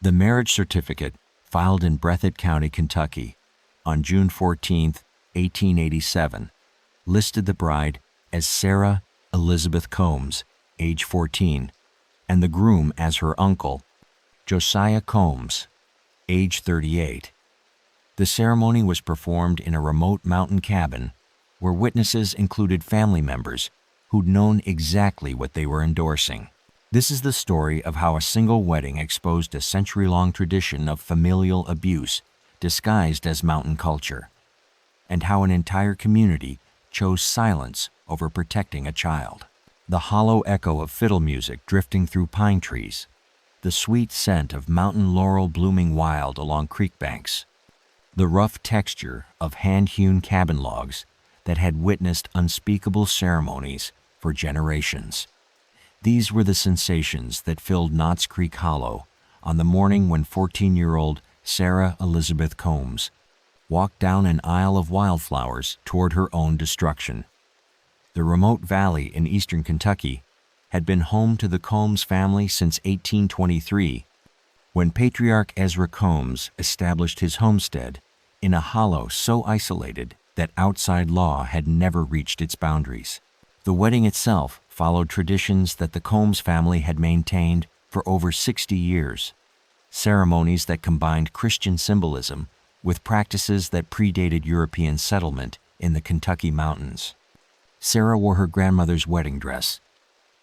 The marriage certificate, filed in Breathitt County, Kentucky, on June 14, 1887, listed the bride as Sarah Elizabeth Combs, age 14, and the groom as her uncle, Josiah Combs, age 38. The ceremony was performed in a remote mountain cabin where witnesses included family members who'd known exactly what they were endorsing. This is the story of how a single wedding exposed a century-long tradition of familial abuse disguised as mountain culture, and how an entire community chose silence over protecting a child. The hollow echo of fiddle music drifting through pine trees, the sweet scent of mountain laurel blooming wild along creek banks, the rough texture of hand-hewn cabin logs that had witnessed unspeakable ceremonies for generations. These were the sensations that filled Knott's Creek Hollow on the morning when 14-year-old Sarah Elizabeth Combs walked down an aisle of wildflowers toward her own destruction. The remote valley in eastern Kentucky had been home to the Combs family since 1823, when patriarch Ezra Combs established his homestead in a hollow so isolated that outside law had never reached its boundaries. The wedding itself followed traditions that the Combs family had maintained for over 60 years, ceremonies that combined Christian symbolism with practices that predated European settlement in the Kentucky mountains. Sarah wore her grandmother's wedding dress,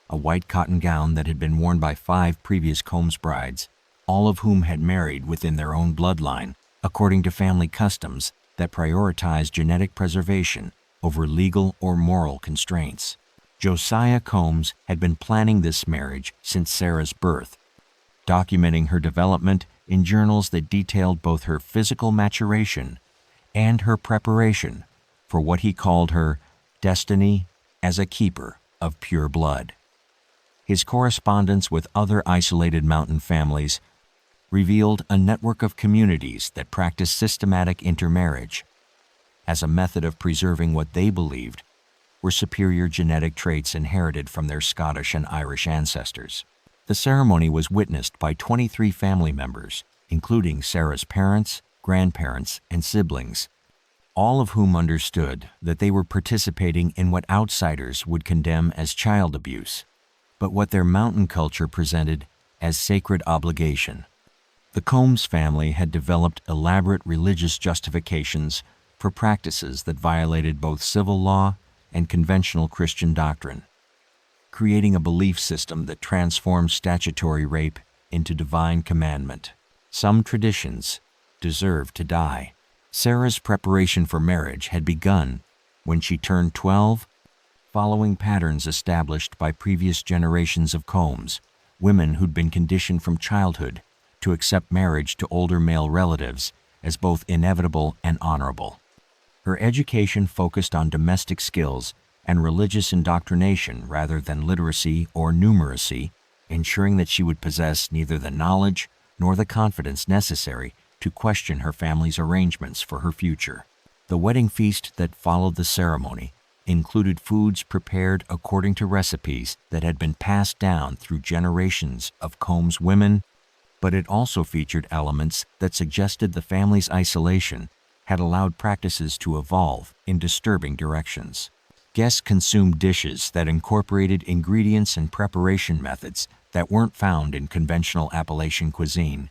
a white cotton gown that had been worn by 5 previous Combs brides, all of whom had married within their own bloodline, according to family customs that prioritized genetic preservation over legal or moral constraints. Josiah Combs had been planning this marriage since Sarah's birth, documenting her development in journals that detailed both her physical maturation and her preparation for what he called her destiny as a keeper of pure blood. His correspondence with other isolated mountain families revealed a network of communities that practiced systematic intermarriage as a method of preserving what they believed were superior genetic traits inherited from their Scottish and Irish ancestors. The ceremony was witnessed by 23 family members, including Sarah's parents, grandparents, and siblings, all of whom understood that they were participating in what outsiders would condemn as child abuse, but what their mountain culture presented as sacred obligation. The Combs family had developed elaborate religious justifications for practices that violated both civil law and conventional Christian doctrine, creating a belief system that transformed statutory rape into divine commandment. Some traditions deserve to die. Sarah's preparation for marriage had begun when she turned 12, following patterns established by previous generations of Combs, women who'd been conditioned from childhood to accept marriage to older male relatives as both inevitable and honorable. Her education focused on domestic skills and religious indoctrination rather than literacy or numeracy, ensuring that she would possess neither the knowledge nor the confidence necessary to question her family's arrangements for her future. The wedding feast that followed the ceremony included foods prepared according to recipes that had been passed down through generations of Combs women, but it also featured elements that suggested the family's isolation had allowed practices to evolve in disturbing directions. Guests consumed dishes that incorporated ingredients and preparation methods that weren't found in conventional Appalachian cuisine,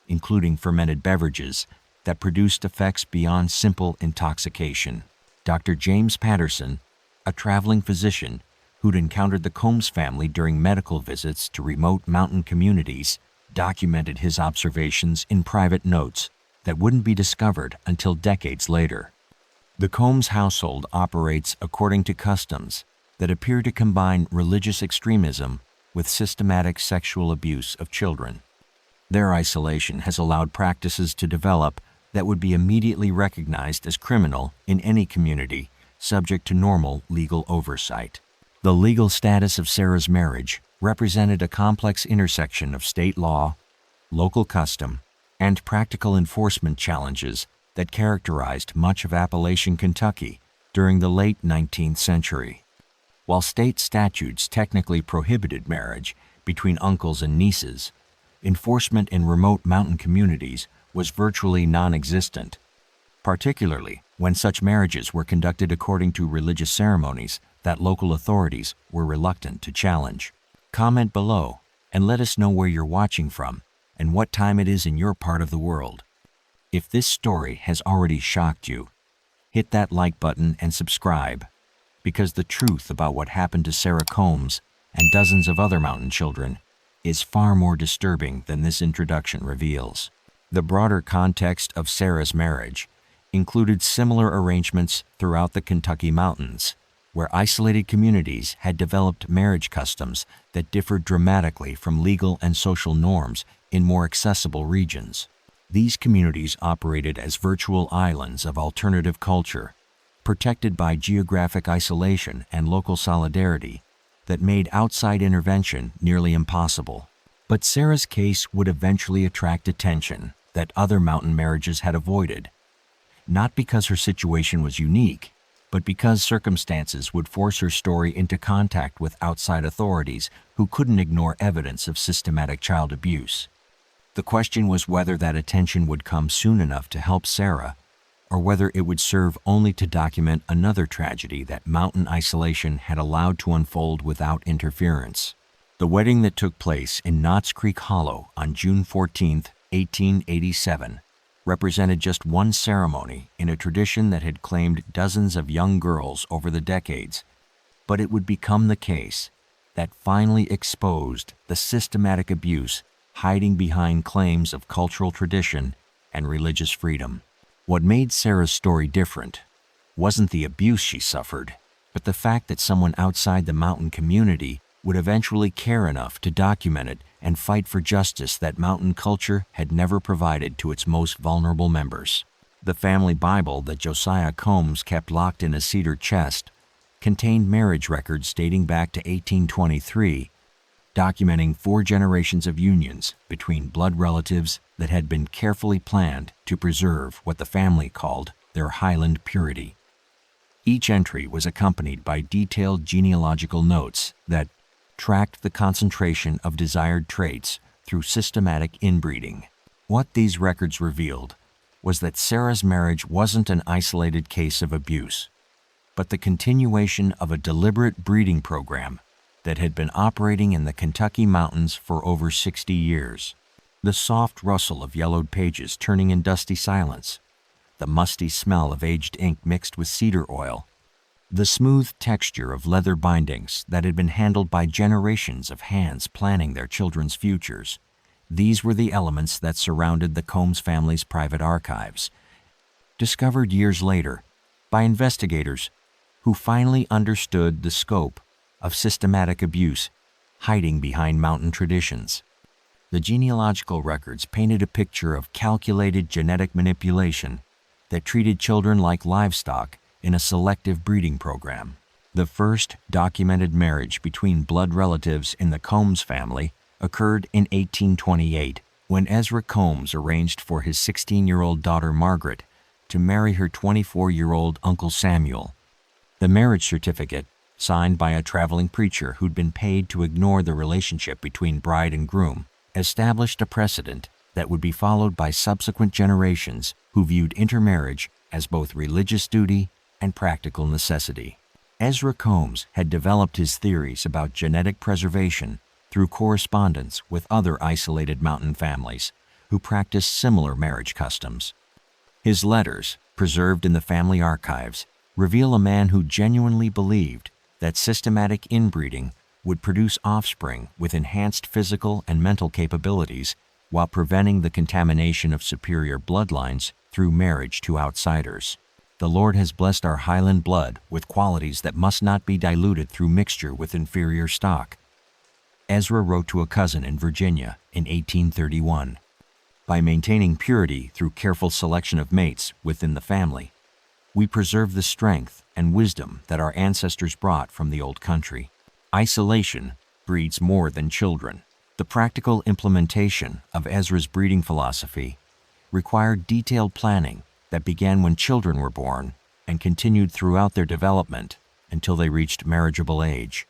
including fermented beverages that produced effects beyond simple intoxication. Dr. James Patterson, a traveling physician who'd encountered the Combs family during medical visits to remote mountain communities, documented his observations in private notes that wouldn't be discovered until decades later. The Combs household operates according to customs that appear to combine religious extremism with systematic sexual abuse of children. Their isolation has allowed practices to develop that would be immediately recognized as criminal in any community subject to normal legal oversight. The legal status of Sarah's marriage represented a complex intersection of state law, local custom, and practical enforcement challenges that characterized much of Appalachian Kentucky during the late 19th century. While state statutes technically prohibited marriage between uncles and nieces, enforcement in remote mountain communities was virtually non-existent, particularly when such marriages were conducted according to religious ceremonies that local authorities were reluctant to challenge. Comment below and let us know where you're watching from and what time it is in your part of the world. If this story has already shocked you, hit that like button and subscribe, because the truth about what happened to Sarah Combs and dozens of other mountain children is far more disturbing than this introduction reveals. The broader context of Sarah's marriage included similar arrangements throughout the Kentucky mountains, where isolated communities had developed marriage customs that differed dramatically from legal and social norms in more accessible regions. These communities operated as virtual islands of alternative culture, protected by geographic isolation and local solidarity that made outside intervention nearly impossible. But Sarah's case would eventually attract attention that other mountain marriages had avoided, not because her situation was unique, but because circumstances would force her story into contact with outside authorities who couldn't ignore evidence of systematic child abuse. The question was whether that attention would come soon enough to help Sarah, or whether it would serve only to document another tragedy that mountain isolation had allowed to unfold without interference. The wedding that took place in Knott's Creek Hollow on June 14, 1887, represented just one ceremony in a tradition that had claimed dozens of young girls over the decades, but it would become the case that finally exposed the systematic abuse hiding behind claims of cultural tradition and religious freedom. What made Sarah's story different wasn't the abuse she suffered, but the fact that someone outside the mountain community would eventually care enough to document it and fight for justice that mountain culture had never provided to its most vulnerable members. The family Bible that Josiah Combs kept locked in a cedar chest contained marriage records dating back to 1823, documenting 4 generations of unions between blood relatives that had been carefully planned to preserve what the family called their Highland purity. Each entry was accompanied by detailed genealogical notes that tracked the concentration of desired traits through systematic inbreeding. What these records revealed was that Sarah's marriage wasn't an isolated case of abuse, but the continuation of a deliberate breeding program that had been operating in the Kentucky mountains for over 60 years. The soft rustle of yellowed pages turning in dusty silence, the musty smell of aged ink mixed with cedar oil, the smooth texture of leather bindings that had been handled by generations of hands planning their children's futures. These were the elements that surrounded the Combs family's private archives, discovered years later by investigators who finally understood the scope of systematic abuse hiding behind mountain traditions. The genealogical records painted a picture of calculated genetic manipulation that treated children like livestock in a selective breeding program. The first documented marriage between blood relatives in the Combs family occurred in 1828, when Ezra Combs arranged for his 16-year-old daughter Margaret to marry her 24-year-old uncle Samuel. The marriage certificate, signed by a traveling preacher who'd been paid to ignore the relationship between bride and groom, established a precedent that would be followed by subsequent generations who viewed intermarriage as both religious duty and practical necessity. Ezra Combs had developed his theories about genetic preservation through correspondence with other isolated mountain families who practiced similar marriage customs. His letters, preserved in the family archives, reveal a man who genuinely believed that systematic inbreeding would produce offspring with enhanced physical and mental capabilities while preventing the contamination of superior bloodlines through marriage to outsiders. The Lord has blessed our Highland blood with qualities that must not be diluted through mixture with inferior stock, Ezra wrote to a cousin in Virginia in 1831. By maintaining purity through careful selection of mates within the family, we preserve the strength and wisdom that our ancestors brought from the old country. Isolation breeds more than children. The practical implementation of Ezra's breeding philosophy required detailed planning that began when children were born and continued throughout their development until they reached marriageable age.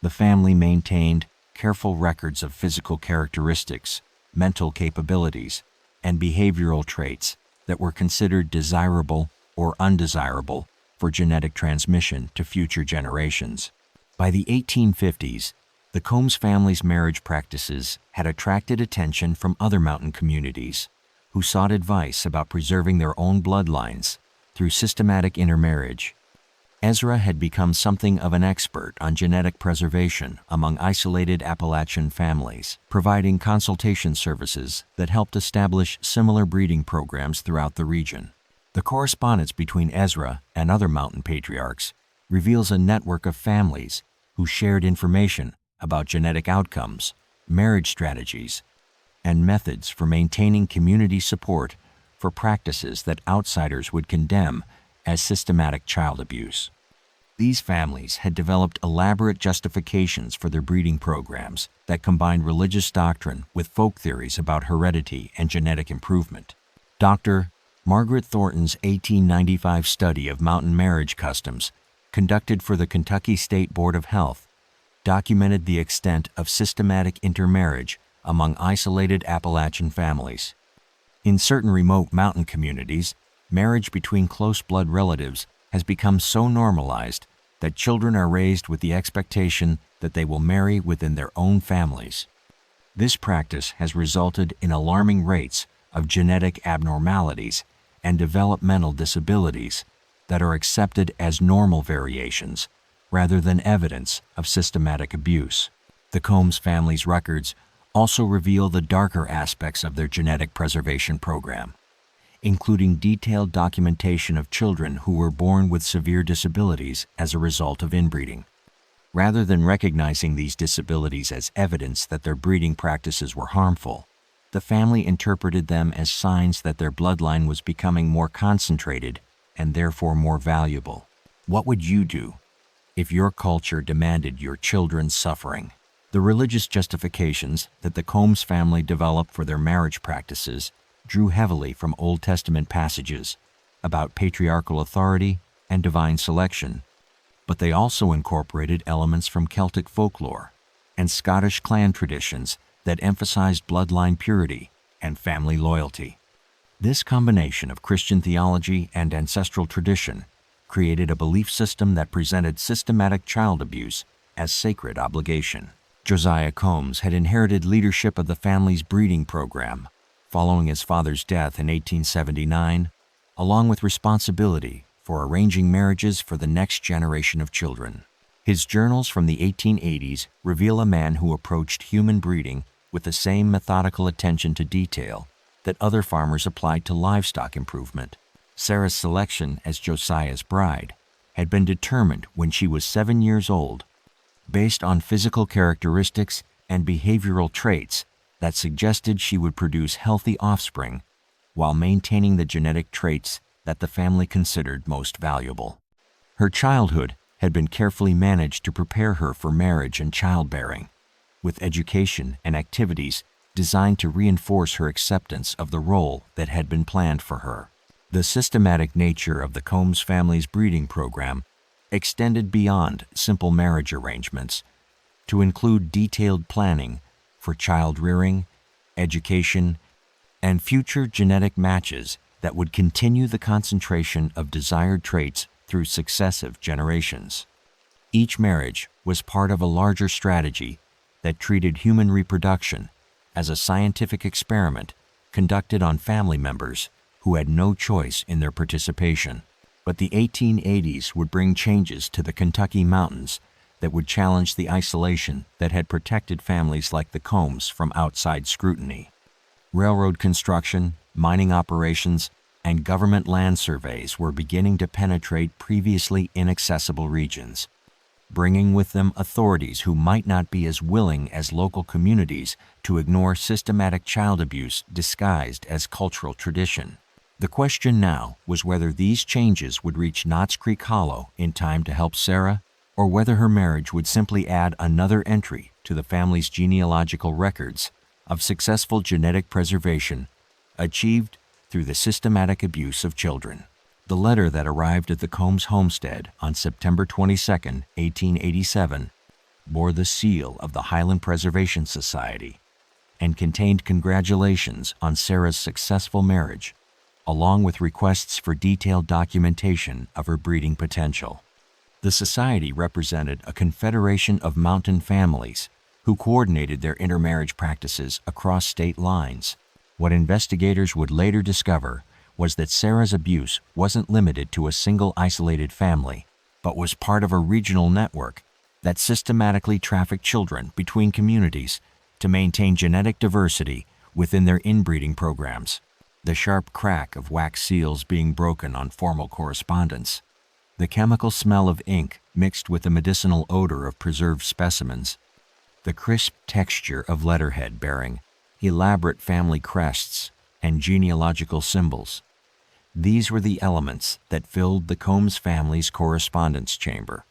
The family maintained careful records of physical characteristics mental capabilities, and behavioral traits that were considered desirable or undesirable for genetic transmission to future generations. By the 1850s, the Combs family's marriage practices had attracted attention from other mountain communities who sought advice about preserving their own bloodlines through systematic intermarriage. Ezra had become something of an expert on genetic preservation among isolated Appalachian families, providing consultation services that helped establish similar breeding programs throughout the region. The correspondence between Ezra and other mountain patriarchs reveals a network of families who shared information about genetic outcomes, marriage strategies, and methods for maintaining community support for practices that outsiders would condemn as systematic child abuse. These families had developed elaborate justifications for their breeding programs that combined religious doctrine with folk theories about heredity and genetic improvement. Dr. Margaret Thornton's 1895 study of mountain marriage customs, conducted for the Kentucky State Board of Health, documented the extent of systematic intermarriage among isolated Appalachian families. In certain remote mountain communities, marriage between close blood relatives has become so normalized that children are raised with the expectation that they will marry within their own families. This practice has resulted in alarming rates of genetic abnormalities and developmental disabilities that are accepted as normal variations rather than evidence of systematic abuse. The Combs family's records also reveal the darker aspects of their genetic preservation program, including detailed documentation of children who were born with severe disabilities as a result of inbreeding. Rather than recognizing these disabilities as evidence that their breeding practices were harmful, the family interpreted them as signs that their bloodline was becoming more concentrated and therefore more valuable. What would you do if your culture demanded your children's suffering? The religious justifications that the Combs family developed for their marriage practices drew heavily from Old Testament passages about patriarchal authority and divine selection, but they also incorporated elements from Celtic folklore and Scottish clan traditions that emphasized bloodline purity and family loyalty. This combination of Christian theology and ancestral tradition created a belief system that presented systematic child abuse as sacred obligation. Josiah Combs had inherited leadership of the family's breeding program following his father's death in 1879, along with responsibility for arranging marriages for the next generation of children. His journals from the 1880s reveal a man who approached human breeding with the same methodical attention to detail that other farmers applied to livestock improvement. Sarah's selection as Josiah's bride had been determined when she was 7 years old, based on physical characteristics and behavioral traits that suggested she would produce healthy offspring while maintaining the genetic traits that the family considered most valuable. Her childhood had been carefully managed to prepare her for marriage and childbearing, with education and activities designed to reinforce her acceptance of the role that had been planned for her. The systematic nature of the Combs family's breeding program extended beyond simple marriage arrangements to include detailed planning for child rearing, education, and future genetic matches that would continue the concentration of desired traits through successive generations. Each marriage was part of a larger strategy that treated human reproduction as a scientific experiment conducted on family members who had no choice in their participation. But the 1880s would bring changes to the Kentucky mountains that would challenge the isolation that had protected families like the Combs from outside scrutiny. Railroad construction, mining operations, and government land surveys were beginning to penetrate previously inaccessible regions, bringing with them authorities who might not be as willing as local communities to ignore systematic child abuse disguised as cultural tradition. The question now was whether these changes would reach Knott's Creek Hollow in time to help Sarah, or whether her marriage would simply add another entry to the family's genealogical records of successful genetic preservation achieved through the systematic abuse of children. The letter that arrived at the Combs homestead on September 22, 1887, bore the seal of the Highland Preservation Society and contained congratulations on Sarah's successful marriage, along with requests for detailed documentation of her breeding potential. The society represented a confederation of mountain families who coordinated their intermarriage practices across state lines. What investigators would later discover was that Sarah's abuse wasn't limited to a single isolated family, but was part of a regional network that systematically trafficked children between communities to maintain genetic diversity within their inbreeding programs. The sharp crack of wax seals being broken on formal correspondence, the chemical smell of ink mixed with the medicinal odor of preserved specimens, the crisp texture of letterhead bearing elaborate family crests and genealogical symbols. These were the elements that filled the Combs family's correspondence chamber,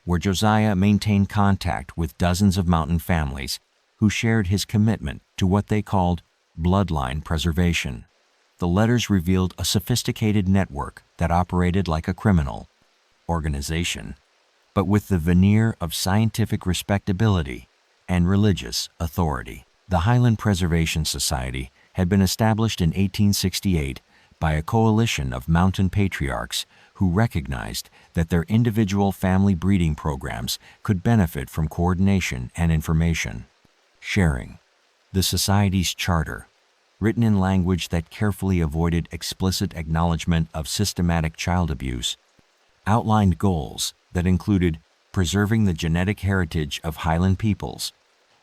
where Josiah maintained contact with dozens of mountain families who shared his commitment to what they called bloodline preservation. The letters revealed a sophisticated network that operated like a criminal organization, but with the veneer of scientific respectability and religious authority. The Highland Preservation Society had been established in 1868 by a coalition of mountain patriarchs who recognized that their individual family breeding programs could benefit from coordination and information sharing. The Society's charter, written in language that carefully avoided explicit acknowledgement of systematic child abuse, outlined goals that included preserving the genetic heritage of Highland peoples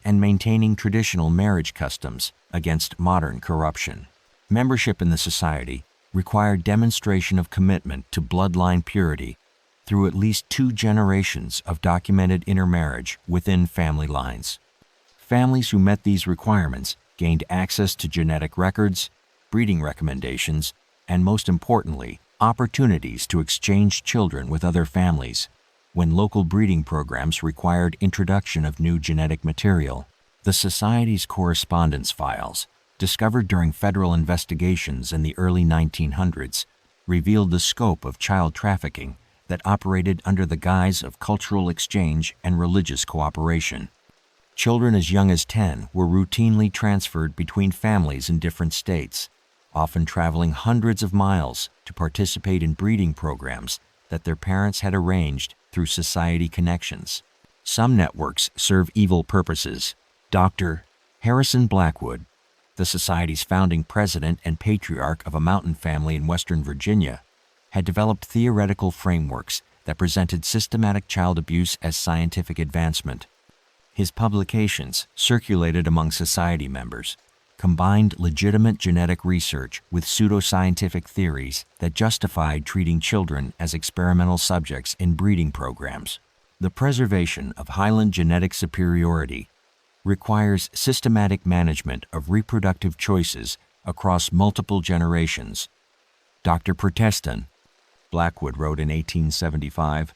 and maintaining traditional marriage customs against modern corruption. Membership in the society required demonstration of commitment to bloodline purity through at least 2 generations of documented intermarriage within family lines. Families who met these requirements gained access to genetic records, breeding recommendations, and most importantly, opportunities to exchange children with other families when local breeding programs required introduction of new genetic material. The Society's correspondence files, discovered during federal investigations in the early 1900s, revealed the scope of child trafficking that operated under the guise of cultural exchange and religious cooperation. Children as young as 10 were routinely transferred between families in different states, often traveling hundreds of miles to participate in breeding programs that their parents had arranged through society connections. Some networks serve evil purposes. Dr. Harrison Blackwood, the Society's founding president and patriarch of a mountain family in Western Virginia, had developed theoretical frameworks that presented systematic child abuse as scientific advancement. His publications, circulated among Society members, combined legitimate genetic research with pseudoscientific theories that justified treating children as experimental subjects in breeding programs. The preservation of Highland genetic superiority requires systematic management of reproductive choices across multiple generations. Dr. Protestant, Blackwood wrote in 1875,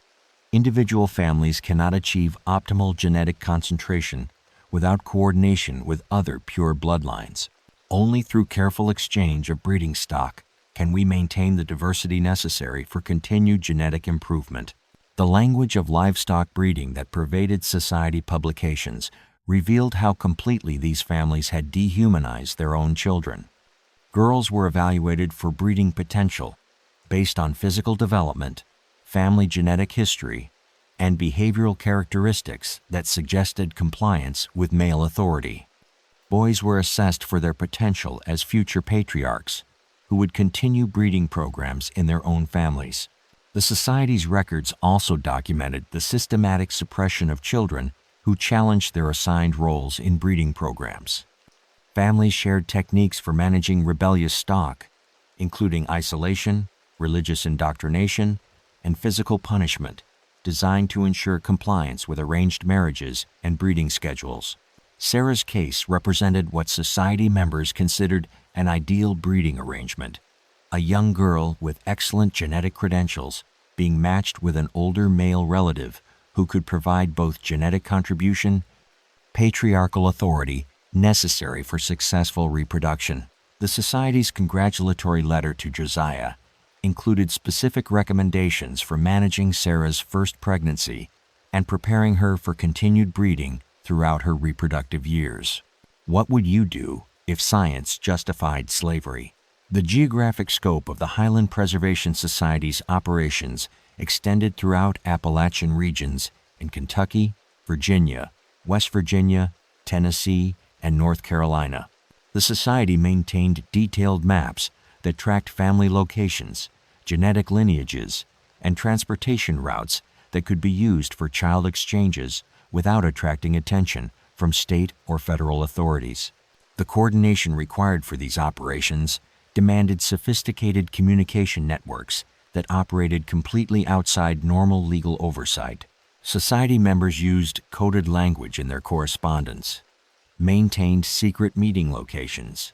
individual families cannot achieve optimal genetic concentration without coordination with other pure bloodlines. Only through careful exchange of breeding stock can we maintain the diversity necessary for continued genetic improvement. The language of livestock breeding that pervaded Society publications revealed how completely these families had dehumanized their own children. Girls were evaluated for breeding potential based on physical development, family genetic history, and behavioral characteristics that suggested compliance with male authority. Boys were assessed for their potential as future patriarchs who would continue breeding programs in their own families. The Society's records also documented the systematic suppression of children who challenged their assigned roles in breeding programs. Families shared techniques for managing rebellious stock, including isolation, religious indoctrination, and physical punishment, designed to ensure compliance with arranged marriages and breeding schedules. Sarah's case represented what Society members considered an ideal breeding arrangement: a young girl with excellent genetic credentials being matched with an older male relative who could provide both genetic contribution, patriarchal authority necessary for successful reproduction. The Society's congratulatory letter to Josiah included specific recommendations for managing Sarah's first pregnancy and preparing her for continued breeding throughout her reproductive years. What would you do if science justified slavery? The geographic scope of the Highland Preservation Society's operations extended throughout Appalachian regions in Kentucky, Virginia, West Virginia, Tennessee, and North Carolina. The Society maintained detailed maps that tracked family locations, genetic lineages, and transportation routes that could be used for child exchanges without attracting attention from state or federal authorities. The coordination required for these operations demanded sophisticated communication networks that operated completely outside normal legal oversight. Society members used coded language in their correspondence, maintained secret meeting locations,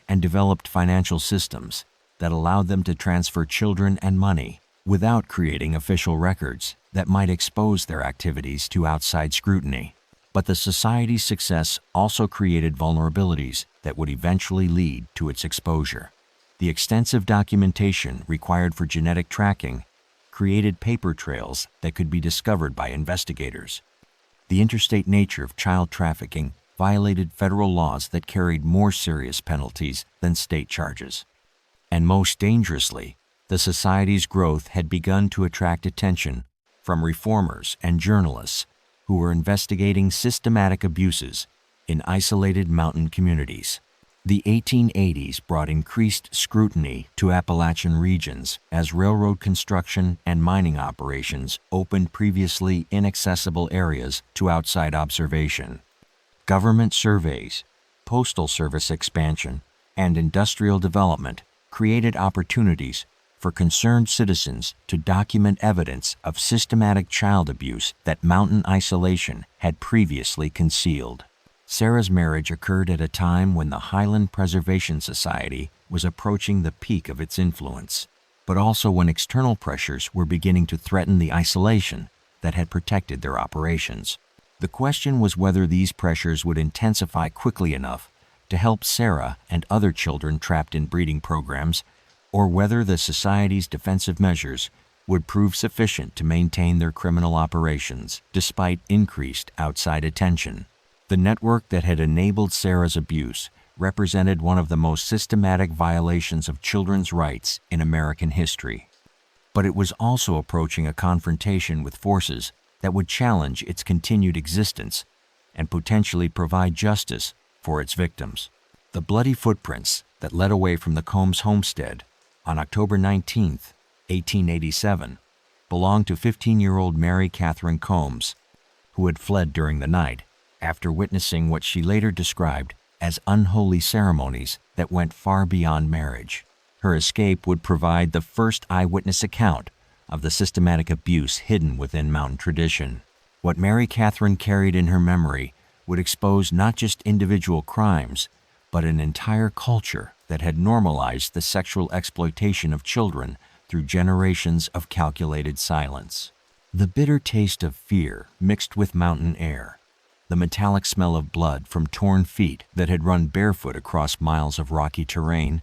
and developed financial systems that allowed them to transfer children and money without creating official records that might expose their activities to outside scrutiny. But the Society's success also created vulnerabilities that would eventually lead to its exposure. The extensive documentation required for genetic tracking created paper trails that could be discovered by investigators. The interstate nature of child trafficking violated federal laws that carried more serious penalties than state charges. And most dangerously, the Society's growth had begun to attract attention from reformers and journalists who were investigating systematic abuses in isolated mountain communities. The 1880s brought increased scrutiny to Appalachian regions as railroad construction and mining operations opened previously inaccessible areas to outside observation. Government surveys, postal service expansion, and industrial development created opportunities for concerned citizens to document evidence of systematic child abuse that mountain isolation had previously concealed. Sarah's marriage occurred at a time when the Highland Preservation Society was approaching the peak of its influence, but also when external pressures were beginning to threaten the isolation that had protected their operations. The question was whether these pressures would intensify quickly enough to help Sarah and other children trapped in breeding programs, or whether the Society's defensive measures would prove sufficient to maintain their criminal operations despite increased outside attention. The network that had enabled Sarah's abuse represented one of the most systematic violations of children's rights in American history. But it was also approaching a confrontation with forces that would challenge its continued existence and potentially provide justice for its victims. The bloody footprints that led away from the Combs homestead on October 19, 1887, belonged to 15-year-old Mary Catherine Combs, who had fled during the night after witnessing what she later described as unholy ceremonies that went far beyond marriage. Her escape would provide the first eyewitness account of the systematic abuse hidden within mountain tradition. What Mary Catherine carried in her memory would expose not just individual crimes, but an entire culture that had normalized the sexual exploitation of children through generations of calculated silence. The bitter taste of fear mixed with mountain air, the metallic smell of blood from torn feet that had run barefoot across miles of rocky terrain,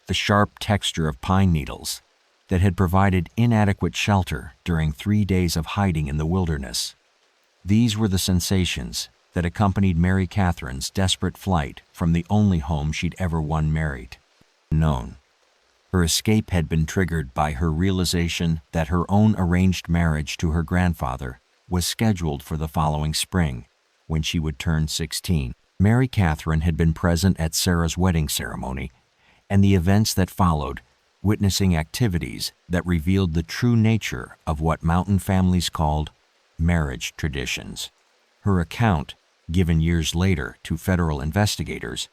the sharp texture of pine needles that had provided inadequate shelter during 3 days of hiding in the wilderness. These were the sensations that accompanied Mary Catherine's desperate flight from the only home she'd ever won married. Known. Her escape had been triggered by her realization that her own arranged marriage to her grandfather was scheduled for the following spring, when she would turn 16. Mary Catherine had been present at Sarah's wedding ceremony and the events that followed, witnessing activities that revealed the true nature of what mountain families called marriage traditions. Her account, given years later to federal investigators,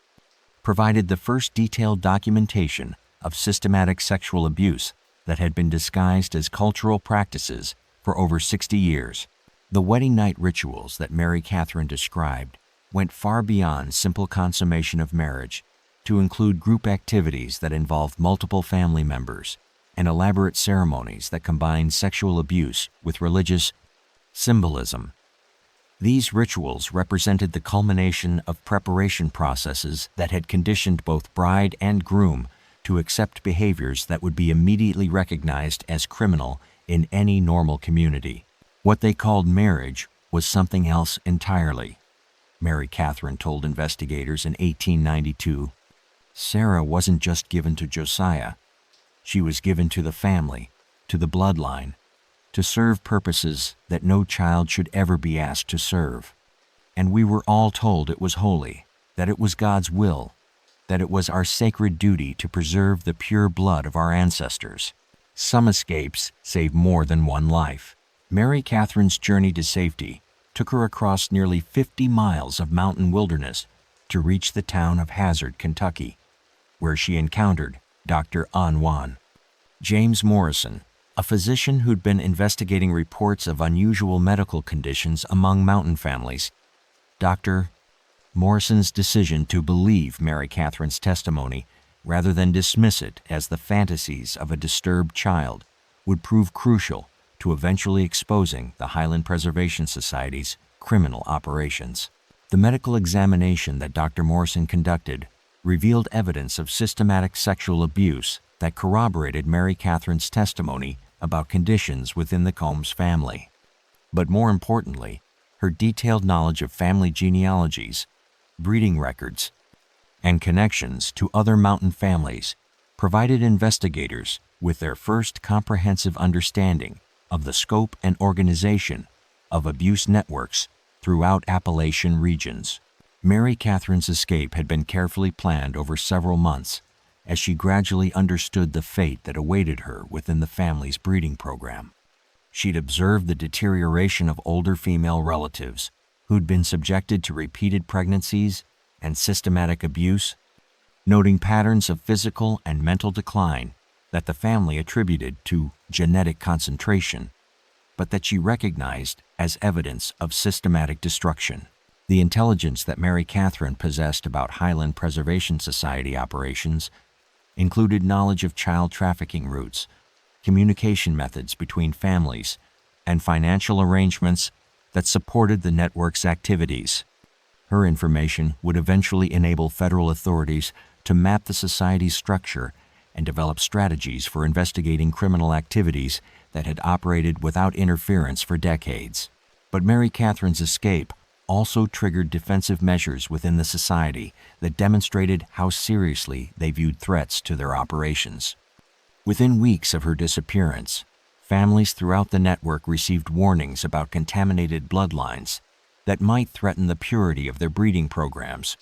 provided the first detailed documentation of systematic sexual abuse that had been disguised as cultural practices for over 60 years. The wedding night rituals that Mary Catherine described went far beyond simple consummation of marriage to include group activities that involved multiple family members and elaborate ceremonies that combined sexual abuse with religious symbolism. These rituals represented the culmination of preparation processes that had conditioned both bride and groom to accept behaviors that would be immediately recognized as criminal in any normal community. What they called marriage was something else entirely. Mary Catherine told investigators in 1892. Sarah wasn't just given to Josiah. She was given to the family, to the bloodline, to serve purposes that no child should ever be asked to serve. And we were all told it was holy, that it was God's will, that it was our sacred duty to preserve the pure blood of our ancestors. Some escapes save more than one life. Mary Catherine's journey to safety took her across nearly 50 miles of mountain wilderness to reach the town of Hazard, Kentucky, where she encountered Dr. Anwan. James Morrison, a physician who'd been investigating reports of unusual medical conditions among mountain families. Dr. Morrison's decision to believe Mary Catherine's testimony rather than dismiss it as the fantasies of a disturbed child would prove crucial to eventually exposing the Highland Preservation Society's criminal operations. The medical examination that Dr. Morrison conducted revealed evidence of systematic sexual abuse that corroborated Mary Catherine's testimony about conditions within the Combs family. But more importantly, her detailed knowledge of family genealogies, breeding records, and connections to other mountain families provided investigators with their first comprehensive understanding of the scope and organization of abuse networks throughout Appalachian regions. Mary Catherine's escape had been carefully planned over several months as she gradually understood the fate that awaited her within the family's breeding program. She'd observed the deterioration of older female relatives who'd been subjected to repeated pregnancies and systematic abuse, noting patterns of physical and mental decline that the family attributed to genetic concentration, but that she recognized as evidence of systematic destruction. The intelligence that Mary Catherine possessed about Highland Preservation Society operations included knowledge of child trafficking routes, communication methods between families, and financial arrangements that supported the network's activities. Her information would eventually enable federal authorities to map the society's structure and develop strategies for investigating criminal activities that had operated without interference for decades. But Mary Catherine's escape also triggered defensive measures within the society that demonstrated how seriously they viewed threats to their operations. Within weeks of her disappearance, families throughout the network received warnings about contaminated bloodlines that might threaten the purity of their breeding programs,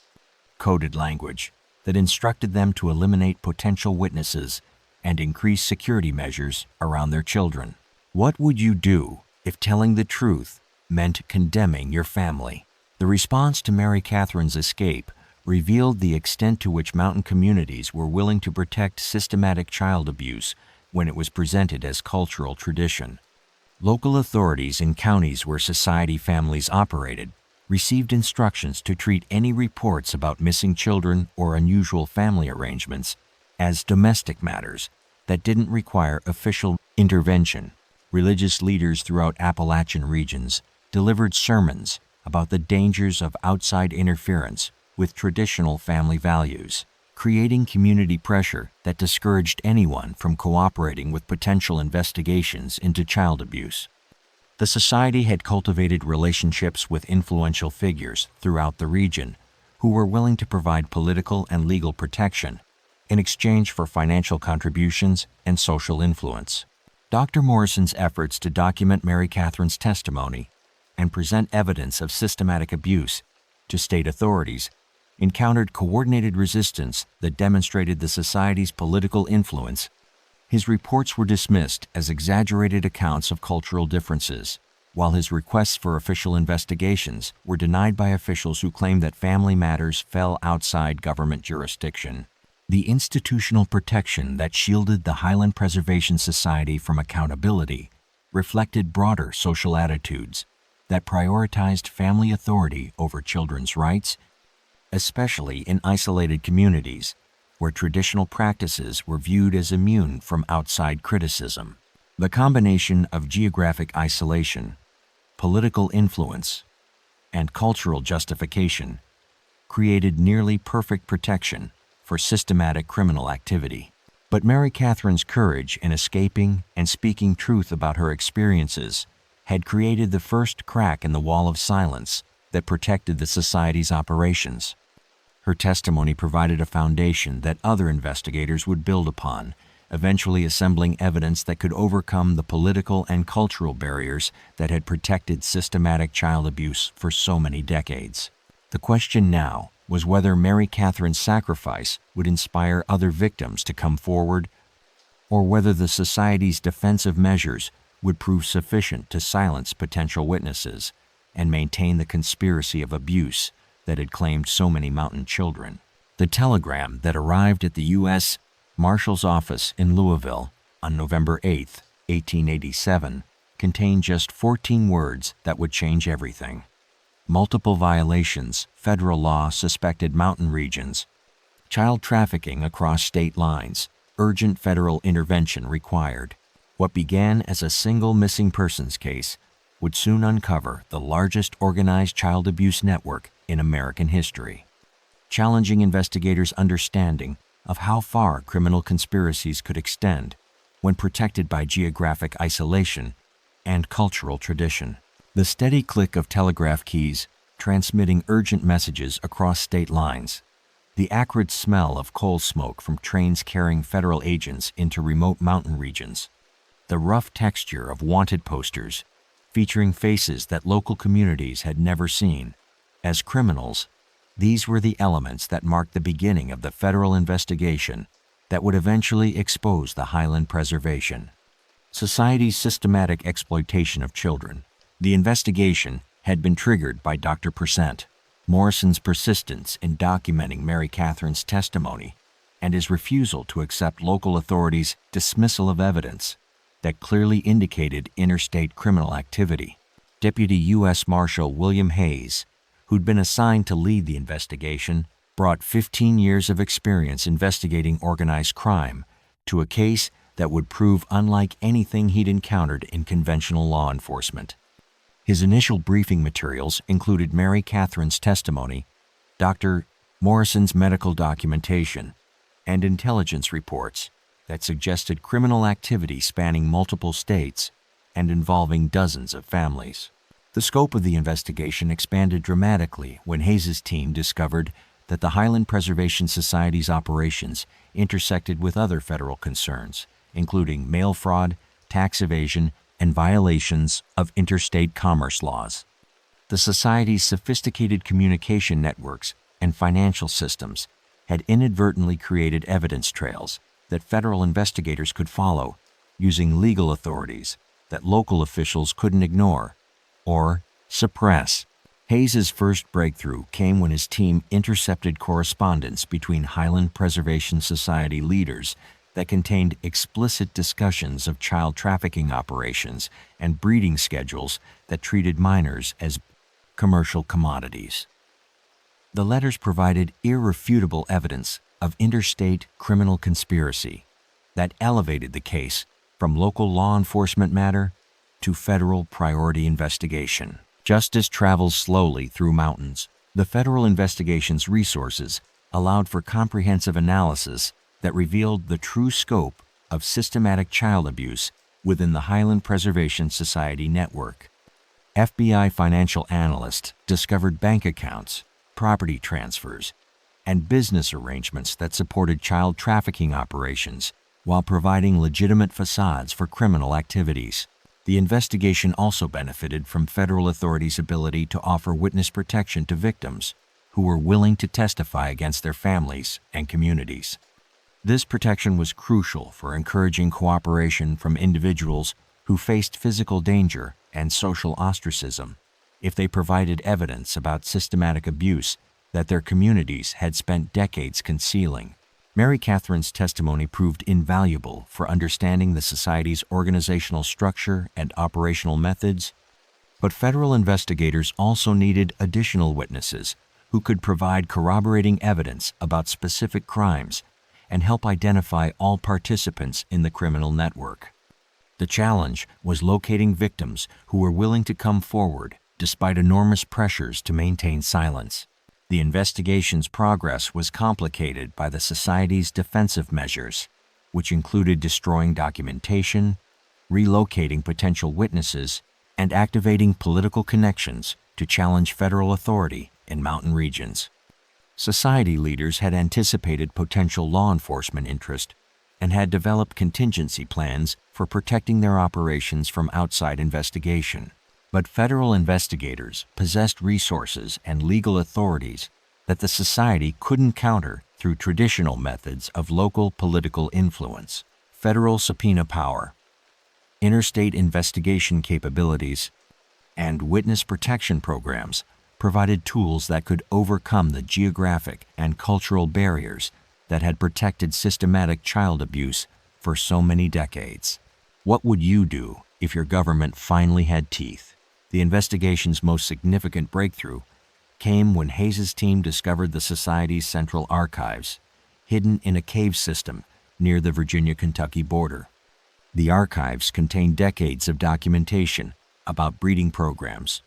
coded language that instructed them to eliminate potential witnesses and increase security measures around their children. What would you do if telling the truth meant condemning your family? The response to Mary Catherine's escape revealed the extent to which mountain communities were willing to protect systematic child abuse when it was presented as cultural tradition. Local authorities in counties where society families operated received instructions to treat any reports about missing children or unusual family arrangements as domestic matters that didn't require official intervention. Religious leaders throughout Appalachian regions delivered sermons about the dangers of outside interference with traditional family values, creating community pressure that discouraged anyone from cooperating with potential investigations into child abuse. The society had cultivated relationships with influential figures throughout the region who were willing to provide political and legal protection in exchange for financial contributions and social influence. Dr. Morrison's efforts to document Mary Catherine's testimony and present evidence of systematic abuse to state authorities encountered coordinated resistance that demonstrated the society's political influence. His reports were dismissed as exaggerated accounts of cultural differences, while his requests for official investigations were denied by officials who claimed that family matters fell outside government jurisdiction. The institutional protection that shielded the Highland Preservation Society from accountability reflected broader social attitudes that prioritized family authority over children's rights, especially in isolated communities where traditional practices were viewed as immune from outside criticism. The combination of geographic isolation, political influence, and cultural justification created nearly perfect protection for systematic criminal activity. But Mary Catherine's courage in escaping and speaking truth about her experiences had created the first crack in the wall of silence that protected the Society's operations. Her testimony provided a foundation that other investigators would build upon, eventually assembling evidence that could overcome the political and cultural barriers that had protected systematic child abuse for so many decades. The question now was whether Mary Catherine's sacrifice would inspire other victims to come forward, or whether the Society's defensive measures would prove sufficient to silence potential witnesses and maintain the conspiracy of abuse that had claimed so many mountain children. The telegram that arrived at the U.S. Marshal's office in Louisville on November 8, 1887, contained just 14 words that would change everything. Multiple violations, federal law suspected mountain regions, child trafficking across state lines, urgent federal intervention required. What began as a single missing persons case would soon uncover the largest organized child abuse network in American history, challenging investigators' understanding of how far criminal conspiracies could extend when protected by geographic isolation and cultural tradition. The steady click of telegraph keys transmitting urgent messages across state lines, the acrid smell of coal smoke from trains carrying federal agents into remote mountain regions, the rough texture of wanted posters featuring faces that local communities had never seen. As criminals, these were the elements that marked the beginning of the federal investigation that would eventually expose the Highland Preservation Society's systematic exploitation of children. The investigation had been triggered by Dr. Morrison's persistence in documenting Mary Catherine's testimony and his refusal to accept local authorities' dismissal of evidence that clearly indicated interstate criminal activity. Deputy U.S. Marshal William Hayes, who'd been assigned to lead the investigation, brought 15 years of experience investigating organized crime to a case that would prove unlike anything he'd encountered in conventional law enforcement. His initial briefing materials included Mary Catherine's testimony, Dr. Morrison's medical documentation, and intelligence reports that suggested criminal activity spanning multiple states and involving dozens of families. The scope of the investigation expanded dramatically when Hayes's team discovered that the Highland Preservation Society's operations intersected with other federal concerns, including mail fraud, tax evasion, and violations of interstate commerce laws. The Society's sophisticated communication networks and financial systems had inadvertently created evidence trails that federal investigators could follow, using legal authorities that local officials couldn't ignore or suppress. Hayes's first breakthrough came when his team intercepted correspondence between Highland Preservation Society leaders that contained explicit discussions of child trafficking operations and breeding schedules that treated minors as commercial commodities. The letters provided irrefutable evidence of interstate criminal conspiracy that elevated the case from local law enforcement matter to federal priority investigation. Justice travels slowly through mountains. The federal investigation's resources allowed for comprehensive analysis that revealed the true scope of systematic child abuse within the Highland Preservation Society network. FBI financial analysts discovered bank accounts, property transfers, and business arrangements that supported child trafficking operations while providing legitimate facades for criminal activities. The investigation also benefited from federal authorities' ability to offer witness protection to victims who were willing to testify against their families and communities. This protection was crucial for encouraging cooperation from individuals who faced physical danger and social ostracism if they provided evidence about systematic abuse that their communities had spent decades concealing. Mary Catherine's testimony proved invaluable for understanding the Society's organizational structure and operational methods, but federal investigators also needed additional witnesses who could provide corroborating evidence about specific crimes and help identify all participants in the criminal network. The challenge was locating victims who were willing to come forward despite enormous pressures to maintain silence. The investigation's progress was complicated by the Society's defensive measures, which included destroying documentation, relocating potential witnesses, and activating political connections to challenge federal authority in mountain regions. Society leaders had anticipated potential law enforcement interest and had developed contingency plans for protecting their operations from outside investigation. But federal investigators possessed resources and legal authorities that the society couldn't counter through traditional methods of local political influence. Federal subpoena power, interstate investigation capabilities, and witness protection programs provided tools that could overcome the geographic and cultural barriers that had protected systematic child abuse for so many decades. What would you do if your government finally had teeth? The investigation's most significant breakthrough came when Hayes's team discovered the Society's central archives, hidden in a cave system near the Virginia-Kentucky border. The archives contained decades of documentation about breeding programs,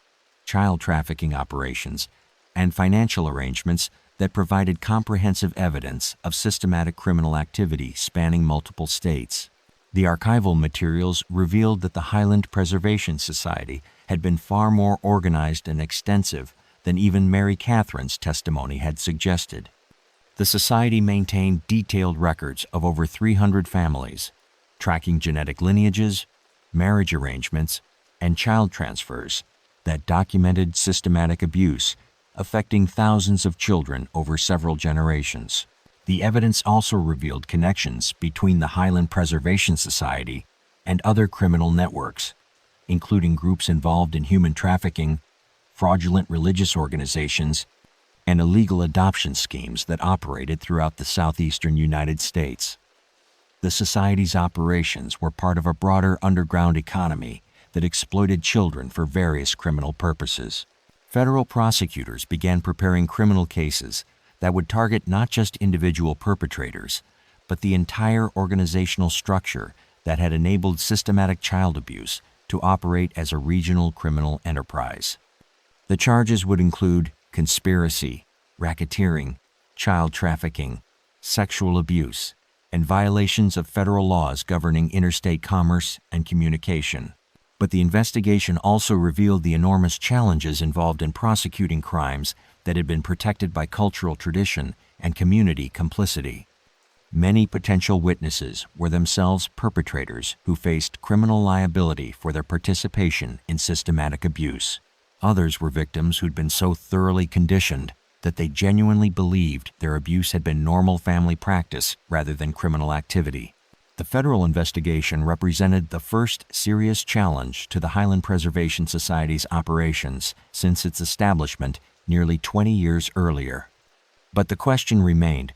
child trafficking operations, and financial arrangements that provided comprehensive evidence of systematic criminal activity spanning multiple states. The archival materials revealed that the Highland Preservation Society had been far more organized and extensive than even Mary Catherine's testimony had suggested. The society maintained detailed records of over 300 families, tracking genetic lineages, marriage arrangements, and child transfers that documented systematic abuse affecting thousands of children over several generations. The evidence also revealed connections between the Highland Preservation Society and other criminal networks, including groups involved in human trafficking, fraudulent religious organizations, and illegal adoption schemes that operated throughout the southeastern United States. The Society's operations were part of a broader underground economy that exploited children for various criminal purposes. Federal prosecutors began preparing criminal cases that would target not just individual perpetrators, but the entire organizational structure that had enabled systematic child abuse to operate as a regional criminal enterprise. The charges would include conspiracy, racketeering, child trafficking, sexual abuse, and violations of federal laws governing interstate commerce and communication. But the investigation also revealed the enormous challenges involved in prosecuting crimes that had been protected by cultural tradition and community complicity. Many potential witnesses were themselves perpetrators who faced criminal liability for their participation in systematic abuse. Others were victims who'd been so thoroughly conditioned that they genuinely believed their abuse had been normal family practice rather than criminal activity. The federal investigation represented the first serious challenge to the Highland Preservation Society's operations since its establishment nearly 20 years earlier. But the question remained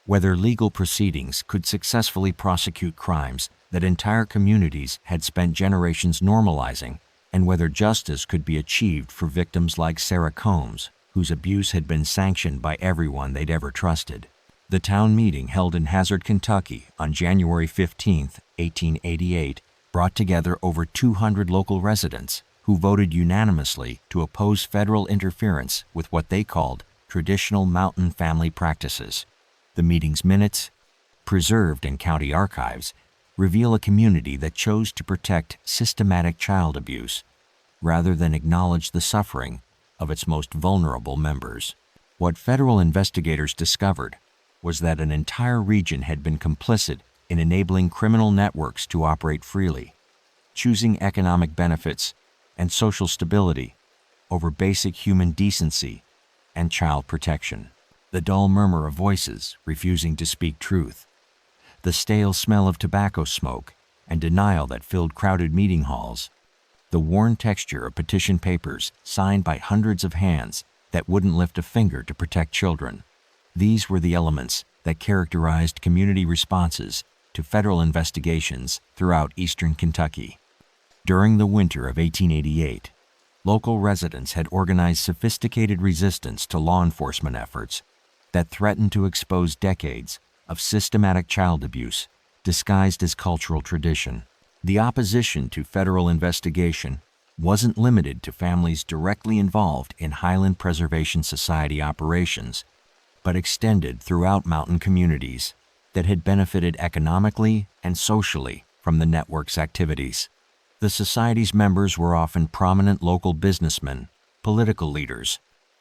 whether legal proceedings could successfully prosecute crimes that entire communities had spent generations normalizing, and whether justice could be achieved for victims like Sarah Combs, whose abuse had been sanctioned by everyone they'd ever trusted. The town meeting held in Hazard, Kentucky on January 15, 1888, brought together over 200 local residents who voted unanimously to oppose federal interference with what they called traditional mountain family practices. The meeting's minutes, preserved in county archives, reveal a community that chose to protect systematic child abuse rather than acknowledge the suffering of its most vulnerable members. What federal investigators discovered was that an entire region had been complicit in enabling criminal networks to operate freely, choosing economic benefits and social stability over basic human decency and child protection. The dull murmur of voices refusing to speak truth, the stale smell of tobacco smoke and denial that filled crowded meeting halls, the worn texture of petition papers signed by hundreds of hands that wouldn't lift a finger to protect children. These were the elements that characterized community responses to federal investigations throughout eastern Kentucky. During the winter of 1888, local residents had organized sophisticated resistance to law enforcement efforts that threatened to expose decades of systematic child abuse disguised as cultural tradition. The opposition to federal investigation wasn't limited to families directly involved in Highland Preservation Society operations, but extended throughout mountain communities that had benefited economically and socially from the network's activities. The society's members were often prominent local businessmen, political leaders,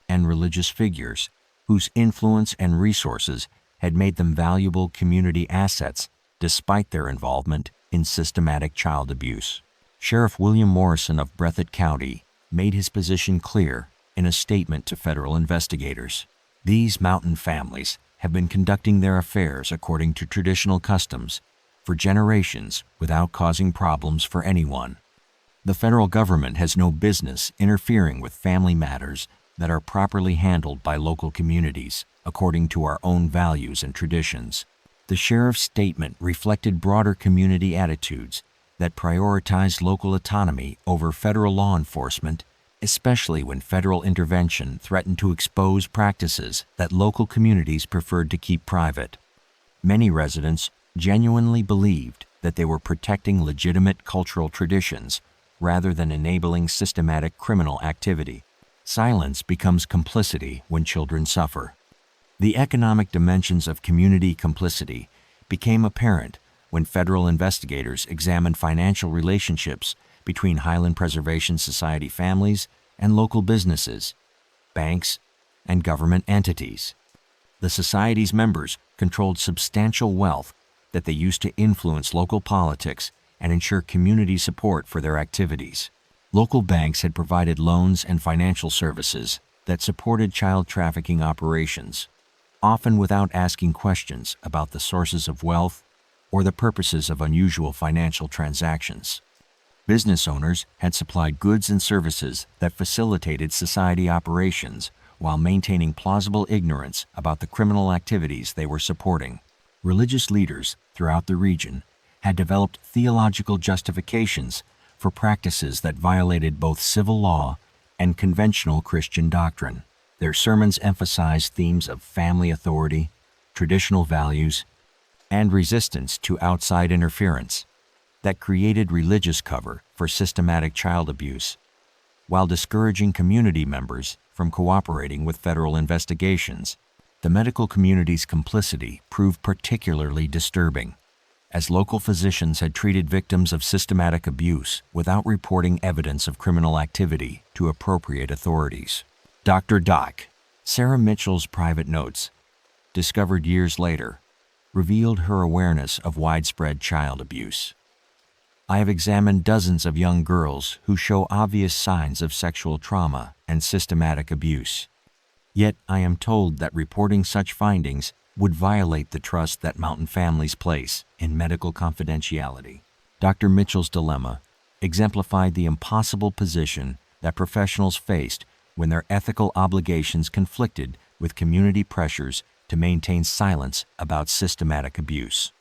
and religious figures whose influence and resources had made them valuable community assets despite their involvement in systematic child abuse. Sheriff William Morrison of Breathitt County made his position clear in a statement to federal investigators. These mountain families have been conducting their affairs according to traditional customs for generations without causing problems for anyone. The federal government has no business interfering with family matters that are properly handled by local communities according to our own values and traditions. The sheriff's statement reflected broader community attitudes that prioritized local autonomy over federal law enforcement, especially when federal intervention threatened to expose practices that local communities preferred to keep private. Many residents genuinely believed that they were protecting legitimate cultural traditions rather than enabling systematic criminal activity. Silence becomes complicity when children suffer. The economic dimensions of community complicity became apparent when federal investigators examined financial relationships between Highland Preservation Society families and local businesses, banks, and government entities. The Society's members controlled substantial wealth that they used to influence local politics and ensure community support for their activities. Local banks had provided loans and financial services that supported child trafficking operations, often without asking questions about the sources of wealth or the purposes of unusual financial transactions. Business owners had supplied goods and services that facilitated society operations while maintaining plausible ignorance about the criminal activities they were supporting. Religious leaders throughout the region had developed theological justifications for practices that violated both civil law and conventional Christian doctrine. Their sermons emphasized themes of family authority, traditional values, and resistance to outside interference that created religious cover for systematic child abuse, while discouraging community members from cooperating with federal investigations. The medical community's complicity proved particularly disturbing, as local physicians had treated victims of systematic abuse without reporting evidence of criminal activity to appropriate authorities. Dr. Doc, Sarah Mitchell's private notes, discovered years later, revealed her awareness of widespread child abuse. I have examined dozens of young girls who show obvious signs of sexual trauma and systematic abuse. Yet I am told that reporting such findings would violate the trust that mountain families place in medical confidentiality. Dr. Mitchell's dilemma exemplified the impossible position that professionals faced when their ethical obligations conflicted with community pressures to maintain silence about systematic abuse.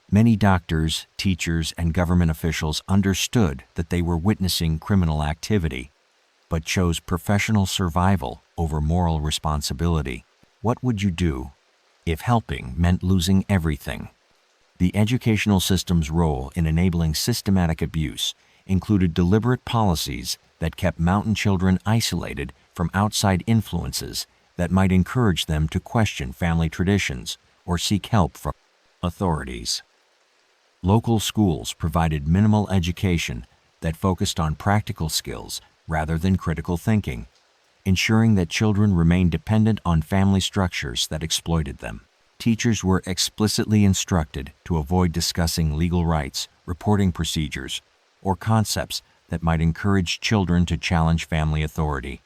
Many doctors, teachers, and government officials understood that they were witnessing criminal activity, but chose professional survival over moral responsibility. What would you do if helping meant losing everything? The educational system's role in enabling systematic abuse included deliberate policies that kept mountain children isolated from outside influences that might encourage them to question family traditions or seek help from authorities. Local schools provided minimal education that focused on practical skills rather than critical thinking, ensuring that children remained dependent on family structures that exploited them. Teachers were explicitly instructed to avoid discussing legal rights, reporting procedures, or concepts that might encourage children to challenge family authority.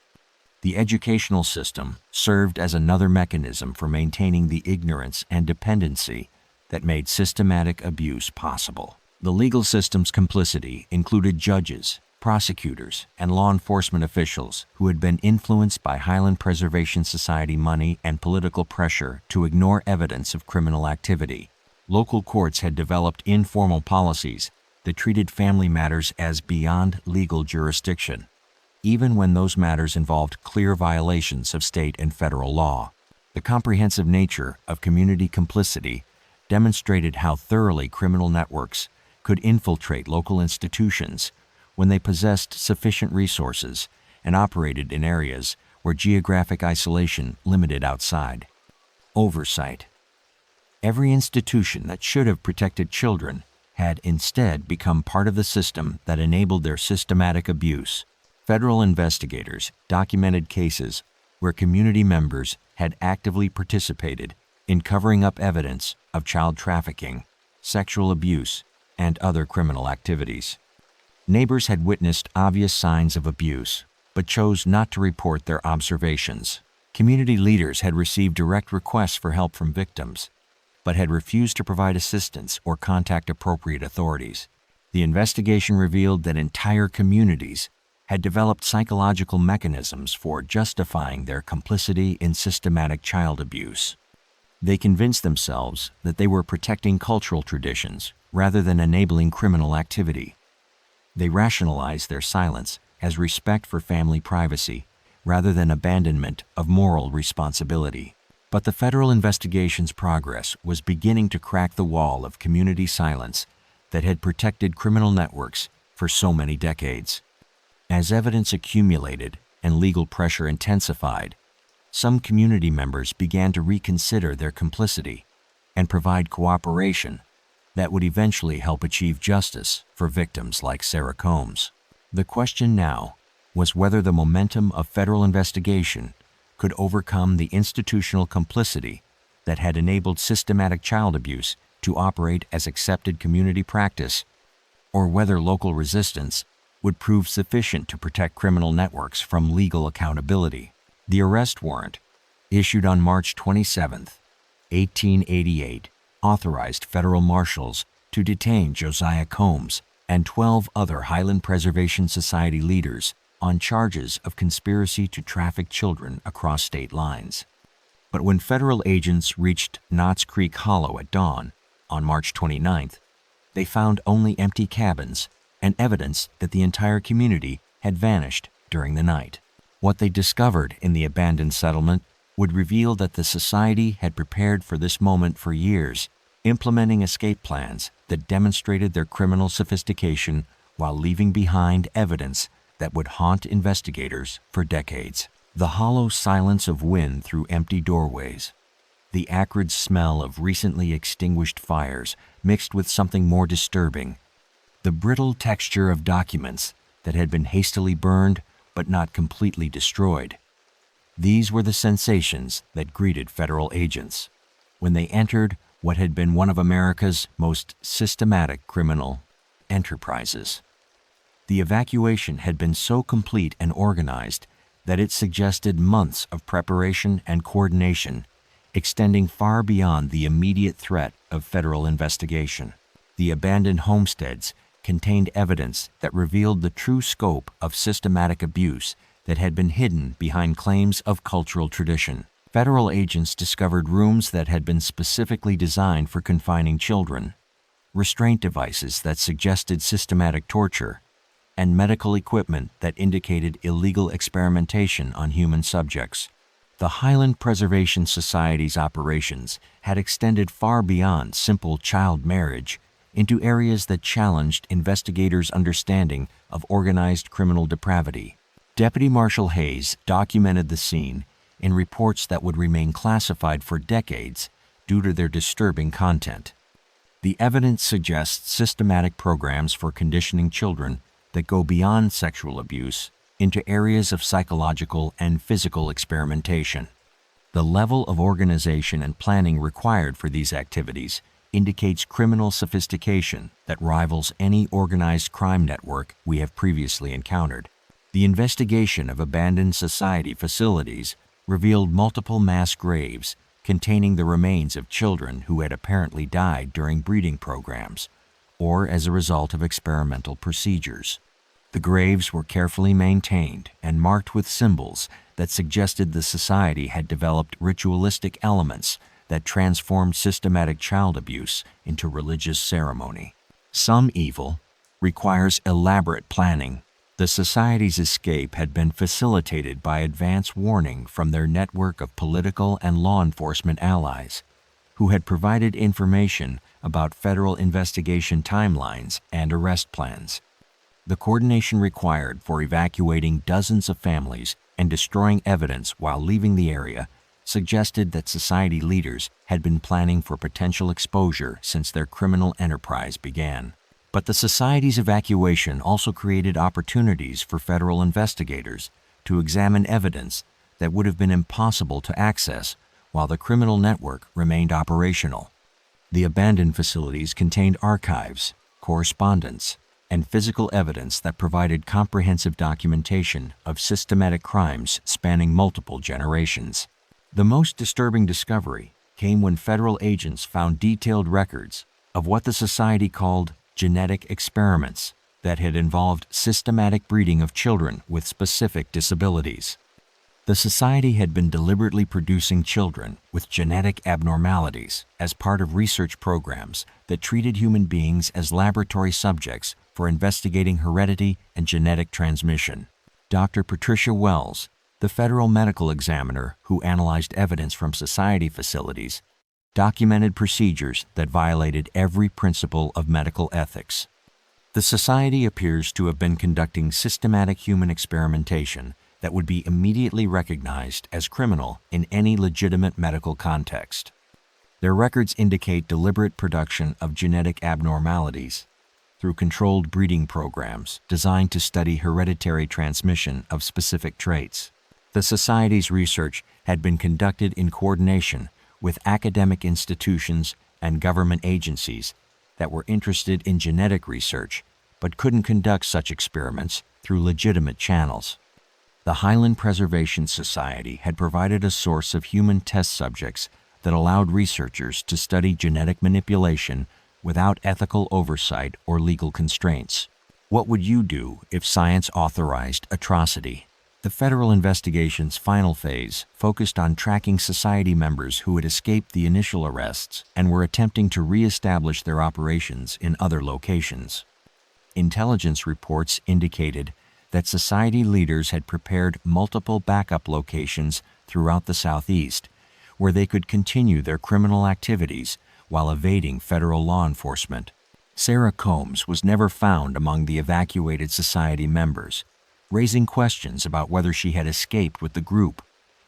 The educational system served as another mechanism for maintaining the ignorance and dependency that made systematic abuse possible. The legal system's complicity included judges, prosecutors, and law enforcement officials who had been influenced by Highland Preservation Society money and political pressure to ignore evidence of criminal activity. Local courts had developed informal policies that treated family matters as beyond legal jurisdiction, even when those matters involved clear violations of state and federal law. The comprehensive nature of community complicity demonstrated how thoroughly criminal networks could infiltrate local institutions when they possessed sufficient resources and operated in areas where geographic isolation limited outside oversight. Every institution that should have protected children had instead become part of the system that enabled their systematic abuse. Federal investigators documented cases where community members had actively participated in covering up evidence of child trafficking, sexual abuse, and other criminal activities. Neighbors had witnessed obvious signs of abuse, but chose not to report their observations. Community leaders had received direct requests for help from victims, but had refused to provide assistance or contact appropriate authorities. The investigation revealed that entire communities had developed psychological mechanisms for justifying their complicity in systematic child abuse. They convinced themselves that they were protecting cultural traditions rather than enabling criminal activity. They rationalized their silence as respect for family privacy rather than abandonment of moral responsibility. But the federal investigation's progress was beginning to crack the wall of community silence that had protected criminal networks for so many decades. As evidence accumulated and legal pressure intensified, some community members began to reconsider their complicity and provide cooperation that would eventually help achieve justice for victims like Sarah Combs. The question now was whether the momentum of federal investigation could overcome the institutional complicity that had enabled systematic child abuse to operate as accepted community practice, or whether local resistance would prove sufficient to protect criminal networks from legal accountability. The arrest warrant, issued on March 27, 1888, authorized federal marshals to detain Josiah Combs and 12 other Highland Preservation Society leaders on charges of conspiracy to traffic children across state lines. But when federal agents reached Knott's Creek Hollow at dawn on March 29th, they found only empty cabins and evidence that the entire community had vanished during the night. What they discovered in the abandoned settlement would reveal that the society had prepared for this moment for years, implementing escape plans that demonstrated their criminal sophistication while leaving behind evidence that would haunt investigators for decades. The hollow silence of wind through empty doorways, the acrid smell of recently extinguished fires mixed with something more disturbing, the brittle texture of documents that had been hastily burned but not completely destroyed. These were the sensations that greeted federal agents when they entered what had been one of America's most systematic criminal enterprises. The evacuation had been so complete and organized that it suggested months of preparation and coordination, extending far beyond the immediate threat of federal investigation. The abandoned homesteads contained evidence that revealed the true scope of systematic abuse that had been hidden behind claims of cultural tradition. Federal agents discovered rooms that had been specifically designed for confining children, restraint devices that suggested systematic torture, and medical equipment that indicated illegal experimentation on human subjects. The Highland Preservation Society's operations had extended far beyond simple child marriage into areas that challenged investigators' understanding of organized criminal depravity. Deputy Marshal Hayes documented the scene in reports that would remain classified for decades due to their disturbing content. The evidence suggests systematic programs for conditioning children that go beyond sexual abuse into areas of psychological and physical experimentation. The level of organization and planning required for these activities indicates criminal sophistication that rivals any organized crime network we have previously encountered. The investigation of abandoned society facilities revealed multiple mass graves containing the remains of children who had apparently died during breeding programs or as a result of experimental procedures. The graves were carefully maintained and marked with symbols that suggested the society had developed ritualistic elements that transformed systematic child abuse into religious ceremony. Some evil requires elaborate planning. The society's escape had been facilitated by advance warning from their network of political and law enforcement allies, who had provided information about federal investigation timelines and arrest plans. The coordination required for evacuating dozens of families and destroying evidence while leaving the area suggested that society leaders had been planning for potential exposure since their criminal enterprise began. But the Society's evacuation also created opportunities for federal investigators to examine evidence that would have been impossible to access while the criminal network remained operational. The abandoned facilities contained archives, correspondence, and physical evidence that provided comprehensive documentation of systematic crimes spanning multiple generations. The most disturbing discovery came when federal agents found detailed records of what the Society called genetic experiments that had involved systematic breeding of children with specific disabilities. The Society had been deliberately producing children with genetic abnormalities as part of research programs that treated human beings as laboratory subjects for investigating heredity and genetic transmission. Dr. Patricia Wells, the federal medical examiner who analyzed evidence from Society facilities, documented procedures that violated every principle of medical ethics. The Society appears to have been conducting systematic human experimentation that would be immediately recognized as criminal in any legitimate medical context. Their records indicate deliberate production of genetic abnormalities through controlled breeding programs designed to study hereditary transmission of specific traits. The Society's research had been conducted in coordination with academic institutions and government agencies that were interested in genetic research but couldn't conduct such experiments through legitimate channels. The Highland Preservation Society had provided a source of human test subjects that allowed researchers to study genetic manipulation without ethical oversight or legal constraints. What would you do if science authorized atrocity? The federal investigation's final phase focused on tracking Society members who had escaped the initial arrests and were attempting to re-establish their operations in other locations. Intelligence reports indicated that Society leaders had prepared multiple backup locations throughout the Southeast where they could continue their criminal activities while evading federal law enforcement. Sarah Combs was never found among the evacuated Society members, raising questions about whether she had escaped with the group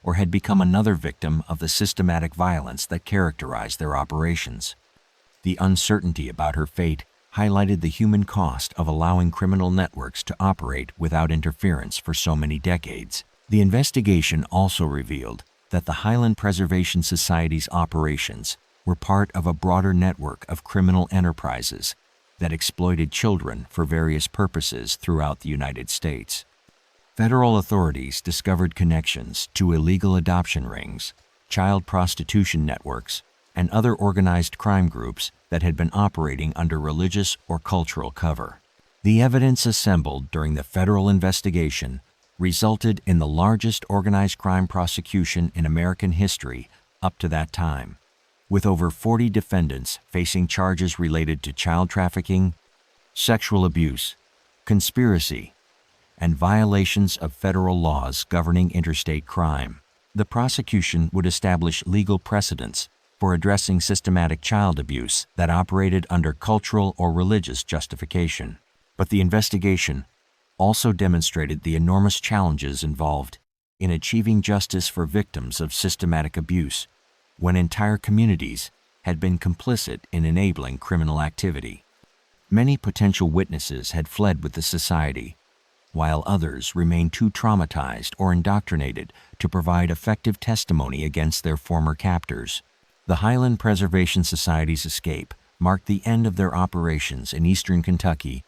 or had become another victim of the systematic violence that characterized their operations. The uncertainty about her fate highlighted the human cost of allowing criminal networks to operate without interference for so many decades. The investigation also revealed that the Highland Preservation Society's operations were part of a broader network of criminal enterprises that exploited children for various purposes throughout the United States. Federal authorities discovered connections to illegal adoption rings, child prostitution networks, and other organized crime groups that had been operating under religious or cultural cover. The evidence assembled during the federal investigation resulted in the largest organized crime prosecution in American history up to that time, with over 40 defendants facing charges related to child trafficking, sexual abuse, conspiracy, and violations of federal laws governing interstate crime. The prosecution would establish legal precedents for addressing systematic child abuse that operated under cultural or religious justification. But the investigation also demonstrated the enormous challenges involved in achieving justice for victims of systematic abuse when entire communities had been complicit in enabling criminal activity. Many potential witnesses had fled with the Society, while others remained too traumatized or indoctrinated to provide effective testimony against their former captors. The Highland Preservation Society's escape marked the end of their operations in eastern Kentucky,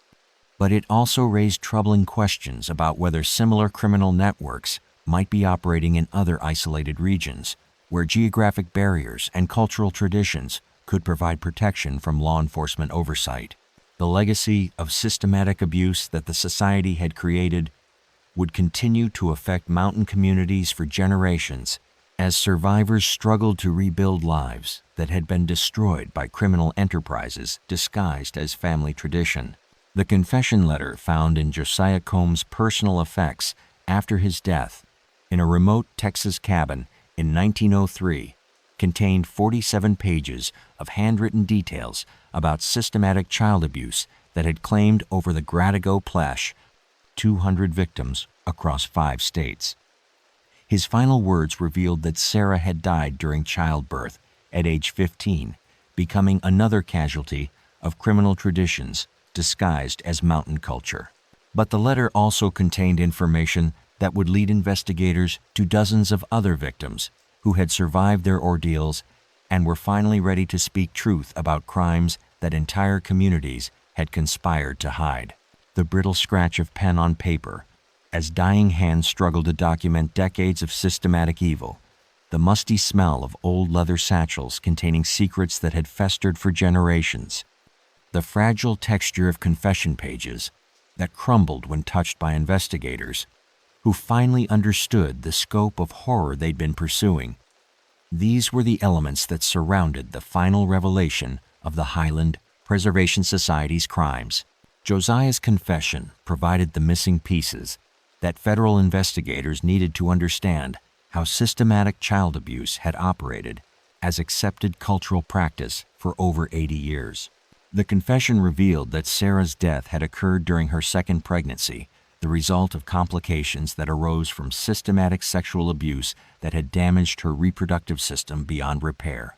but it also raised troubling questions about whether similar criminal networks might be operating in other isolated regions, where geographic barriers and cultural traditions could provide protection from law enforcement oversight. The legacy of systematic abuse that the Society had created would continue to affect mountain communities for generations as survivors struggled to rebuild lives that had been destroyed by criminal enterprises disguised as family tradition. The confession letter found in Josiah Combs' personal effects after his death in a remote Texas cabin in 1903 contained 47 pages of handwritten details about systematic child abuse that had claimed over the Gradigo Plesh 200 victims across 5 states. His final words revealed that Sarah had died during childbirth at age 15, becoming another casualty of criminal traditions disguised as mountain culture. But the letter also contained information that would lead investigators to dozens of other victims who had survived their ordeals and were finally ready to speak truth about crimes that entire communities had conspired to hide. The brittle scratch of pen on paper, as dying hands struggled to document decades of systematic evil, the musty smell of old leather satchels containing secrets that had festered for generations, the fragile texture of confession pages that crumbled when touched by investigators, who finally understood the scope of horror they'd been pursuing. These were the elements that surrounded the final revelation of the Highland Preservation Society's crimes. Josiah's confession provided the missing pieces that federal investigators needed to understand how systematic child abuse had operated as accepted cultural practice for over 80 years. The confession revealed that Sarah's death had occurred during her second pregnancy, the result of complications that arose from systematic sexual abuse that had damaged her reproductive system beyond repair.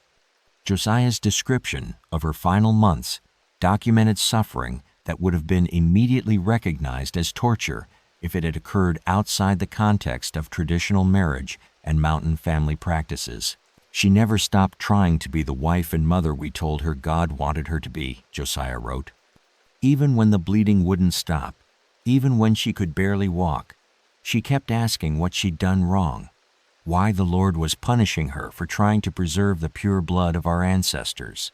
Josiah's description of her final months documented suffering that would have been immediately recognized as torture if it had occurred outside the context of traditional marriage and mountain family practices. She never stopped trying to be the wife and mother we told her God wanted her to be, Josiah wrote. Even when the bleeding wouldn't stop, even when she could barely walk, she kept asking what she'd done wrong, why the Lord was punishing her for trying to preserve the pure blood of our ancestors.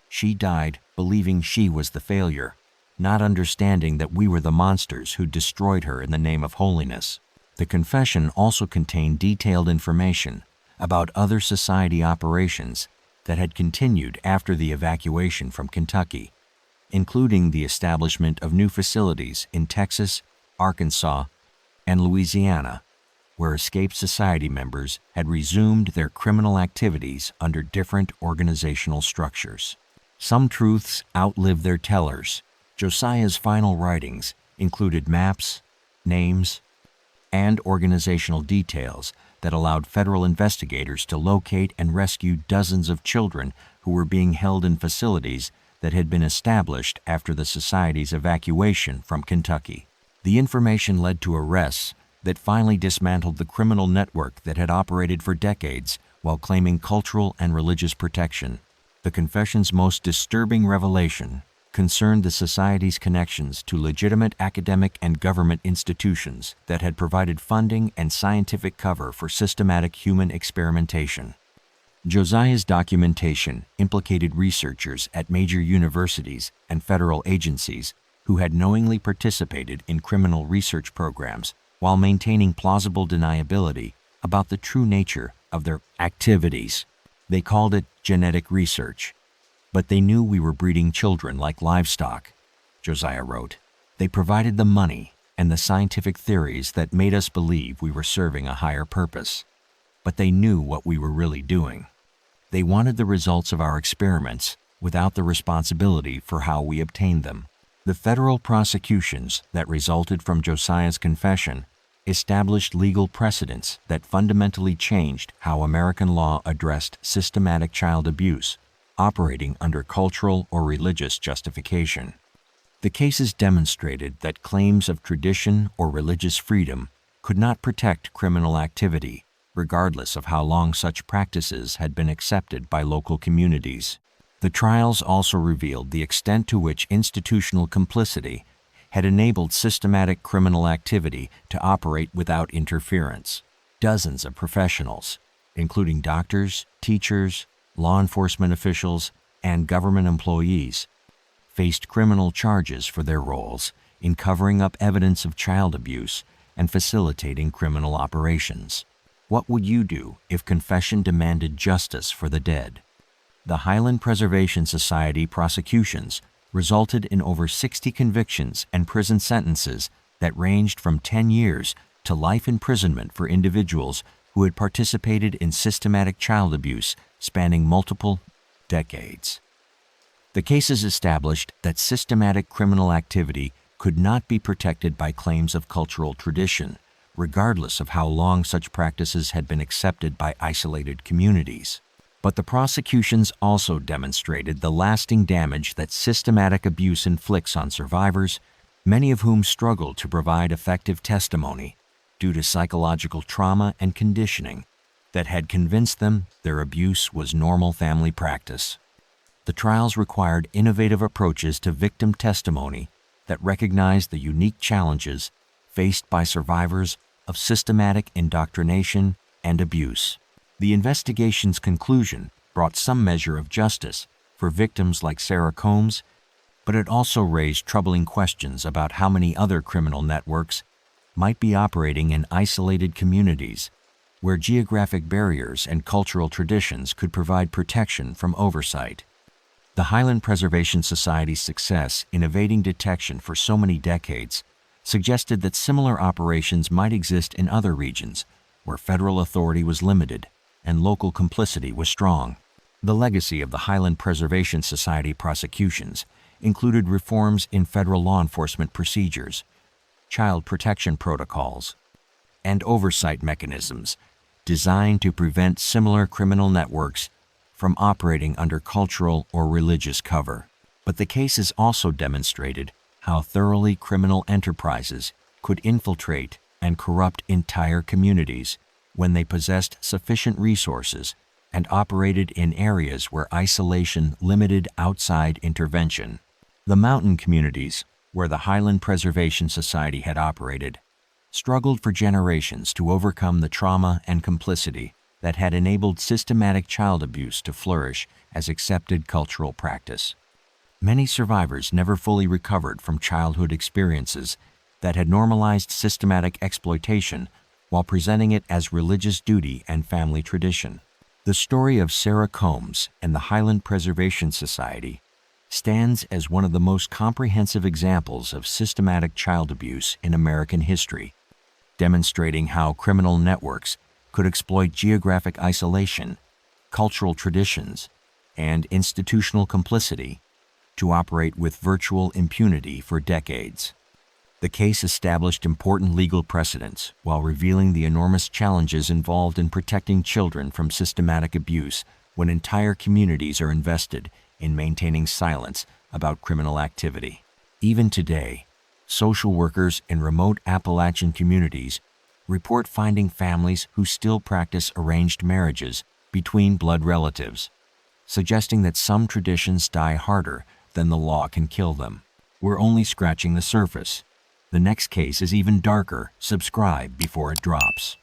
She died believing she was the failure, not understanding that we were the monsters who destroyed her in the name of holiness. The confession also contained detailed information about other society operations that had continued after the evacuation from Kentucky, including the establishment of new facilities in Texas, Arkansas, and Louisiana, where escaped society members had resumed their criminal activities under different organizational structures. Some truths outlive their tellers. Josiah's final writings included maps, names, and organizational details that allowed federal investigators to locate and rescue dozens of children who were being held in facilities that had been established after the Society's evacuation from Kentucky. The information led to arrests that finally dismantled the criminal network that had operated for decades while claiming cultural and religious protection. The confession's most disturbing revelation concerned the Society's connections to legitimate academic and government institutions that had provided funding and scientific cover for systematic human experimentation. Josiah's documentation implicated researchers at major universities and federal agencies who had knowingly participated in criminal research programs while maintaining plausible deniability about the true nature of their activities. They called it genetic research, but they knew we were breeding children like livestock, Josiah wrote. They provided the money and the scientific theories that made us believe we were serving a higher purpose, but they knew what we were really doing. They wanted the results of our experiments without the responsibility for how we obtained them. The federal prosecutions that resulted from Josiah's confession established legal precedents that fundamentally changed how American law addressed systematic child abuse, operating under cultural or religious justification. The cases demonstrated that claims of tradition or religious freedom could not protect criminal activity, regardless of how long such practices had been accepted by local communities. The trials also revealed the extent to which institutional complicity had enabled systematic criminal activity to operate without interference. Dozens of professionals, including doctors, teachers, law enforcement officials, and government employees, faced criminal charges for their roles in covering up evidence of child abuse and facilitating criminal operations. What would you do if confession demanded justice for the dead? The Highland Preservation Society prosecutions resulted in over 60 convictions and prison sentences that ranged from 10 years to life imprisonment for individuals who had participated in systematic child abuse spanning multiple decades. The cases established that systematic criminal activity could not be protected by claims of cultural tradition, regardless of how long such practices had been accepted by isolated communities. But the prosecutions also demonstrated the lasting damage that systematic abuse inflicts on survivors, many of whom struggled to provide effective testimony due to psychological trauma and conditioning that had convinced them their abuse was normal family practice. The trials required innovative approaches to victim testimony that recognized the unique challenges faced by survivors of systematic indoctrination and abuse. The investigation's conclusion brought some measure of justice for victims like Sarah Combs, but it also raised troubling questions about how many other criminal networks might be operating in isolated communities where geographic barriers and cultural traditions could provide protection from oversight. The Highland Preservation Society's success in evading detection for so many decades suggested that similar operations might exist in other regions where federal authority was limited and local complicity was strong. The legacy of the Highland Preservation Society prosecutions included reforms in federal law enforcement procedures, child protection protocols, and oversight mechanisms designed to prevent similar criminal networks from operating under cultural or religious cover. But the cases also demonstrated how thoroughly criminal enterprises could infiltrate and corrupt entire communities when they possessed sufficient resources and operated in areas where isolation limited outside intervention. The mountain communities, where the Highland Preservation Society had operated, struggled for generations to overcome the trauma and complicity that had enabled systematic child abuse to flourish as accepted cultural practice. Many survivors never fully recovered from childhood experiences that had normalized systematic exploitation while presenting it as religious duty and family tradition. The story of Sarah Combs and the Highland Preservation Society stands as one of the most comprehensive examples of systematic child abuse in American history, demonstrating how criminal networks could exploit geographic isolation, cultural traditions, and institutional complicity to operate with virtual impunity for decades. The case established important legal precedents while revealing the enormous challenges involved in protecting children from systematic abuse when entire communities are invested in maintaining silence about criminal activity. Even today, social workers in remote Appalachian communities report finding families who still practice arranged marriages between blood relatives, suggesting that some traditions die harder than the law can kill them. We're only scratching the surface. The next case is even darker. Subscribe before it drops.